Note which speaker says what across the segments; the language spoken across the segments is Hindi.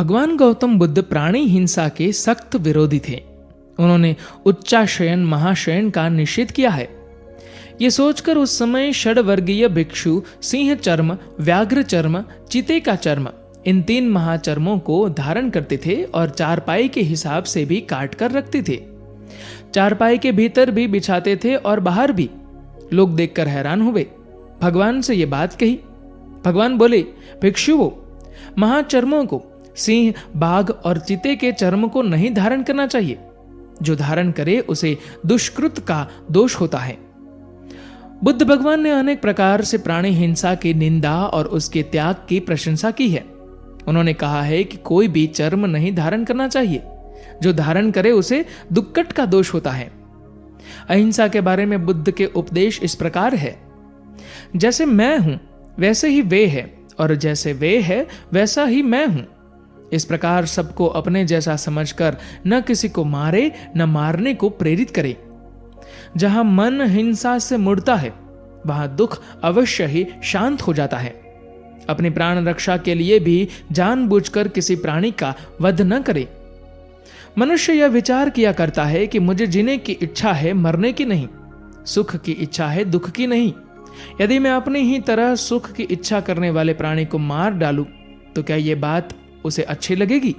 Speaker 1: भगवान गौतम बुद्ध प्राणी हिंसा के सख्त विरोधी थे। उन्होंने उच्चाशयन महाशयन का निषेध किया है। ये सोचकर उस समय षड्वर्गीय भिक्षु सिंह चर्म, व्याघ्र चर्म, चीते का चर्म, इन 3 महाचर्मों को धारण करते थे और चारपाई के हिसाब से भी काट कर रखते थे। चारपाई के भीतर भी बिछाते थे और बाहर भी। लोग देखकर हैरान हुए। भगवान से ये बात कही। भगवान बोले, भिक्षुओं, महाचर्मों को, सिंह, बाघ और चीते के चर्म को नहीं धारण करना चाहिए। जो धारण करे उसे दुष्कृत का दोष होता है। बुद्ध भगवान ने अनेक प्रकार से प्राणी हिंसा की निंदा और उसके त्याग की प्रशंसा की है। उन्होंने कहा है कि कोई भी चर्म नहीं धारण करना चाहिए। जो धारण करे उसे दुक्कट का दोष होता है। अहिंसा के बारे में बुद्ध के उपदेश इस प्रकार है, जैसे मैं हूं वैसे ही वे है, और जैसे वे है वैसा ही मैं हूं। इस प्रकार सबको अपने जैसा समझकर न किसी को मारे न मारने को प्रेरित करे। जहां मन हिंसा से मुड़ता है वहां दुख अवश्य ही शांत हो जाता है। अपनी प्राण रक्षा के लिए भी जानबूझकर किसी प्राणी का वध न करे। मनुष्य यह विचार किया करता है कि मुझे जीने की इच्छा है, मरने की नहीं। सुख की इच्छा है, दुख की नहीं। यदि मैं अपनी ही तरह सुख की इच्छा करने वाले प्राणी को मार डालूं तो क्या यह बात उसे अच्छी लगेगी?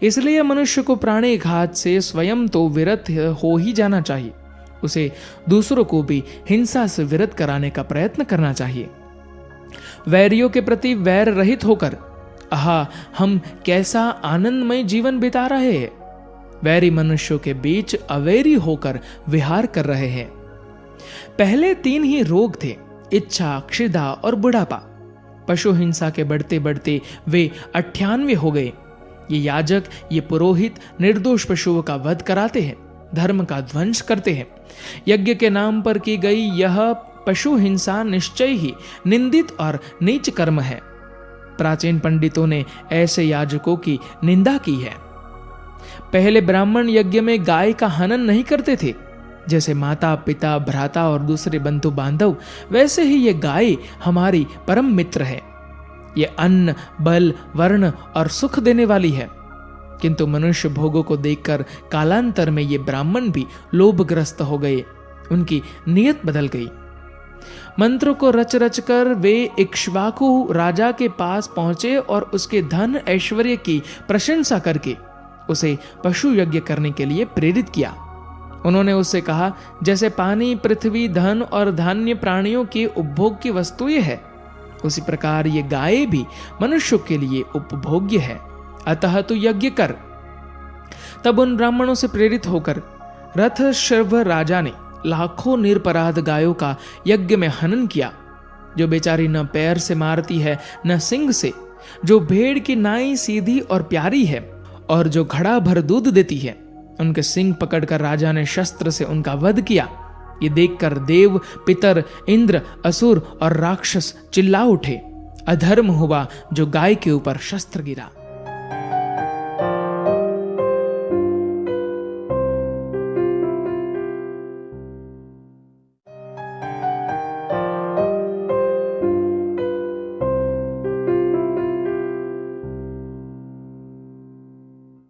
Speaker 1: इसलिए मनुष्य को प्राणी घात से स्वयं तो विरत हो ही जाना चाहिए। उसे दूसरों को भी हिंसा से विरत कराने का प्रयत्न करना चाहिए। वैरियों के प्रति वैर रहित होकर, आहा, हम कैसा आनंदमय जीवन बिता रहे हैं। वैरी मनुष्यों के बीच अवैरी होकर विहार कर रहे हैं। पहले 3 ही रोग थे, इच्छा, क्षुधा और बुढ़ापा। पशु हिंसा के बढ़ते बढ़ते वे 98 हो गए। ये याजक, ये पुरोहित निर्दोष पशुओं का वध कराते हैं, धर्म का ध्वंस करते हैं। यज्ञ के नाम पर की गई यह पशु हिंसा निश्चय ही निंदित और नीच कर्म है। प्राचीन पंडितों ने ऐसे याजकों की निंदा की है। पहले ब्राह्मण यज्ञ में गाय का हनन नहीं करते थे। जैसे माता, पिता, भ्राता और दूसरे बंधु बांधव, वैसे ही ये गाय हमारी परम मित्र है। ये अन्न, बल, वर्ण और सुख देने वाली है। किंतु मनुष्य भोगों को देखकर कालांतर में ये ब्राह्मण भी लोभग्रस्त हो गए। उनकी नियत बदल गई। मंत्रों को रच रच कर वे इक्ष्वाकु राजा के पास पहुंचे और उसके धन ऐश्वर्य की प्रशंसा करके उसे पशु यज्ञ करने के लिए प्रेरित किया। उन्होंने उससे कहा, जैसे पानी, पृथ्वी, धन और धान्य प्राणियों के उपभोग की वस्तुएं है, उसी प्रकार ये गाय भी मनुष्यों के लिए उपभोग्य है। अतः तू यज्ञ कर। तब उन ब्राह्मणों से प्रेरित होकर रथश्रव राजा ने लाखों निरपराध गायों का यज्ञ में हनन किया। जो बेचारी न पैर से मारती है न सिंग से, जो भेड़ की नाई सीधी और प्यारी है और जो घड़ा भर दूध देती है, उनके सिंग पकड़कर राजा ने शस्त्र से उनका वध किया। ये देखकर देव, पितर, इंद्र, असुर और राक्षस चिल्ला उठे। अधर्म हुआ जो गाय के ऊपर शस्त्र गिरा।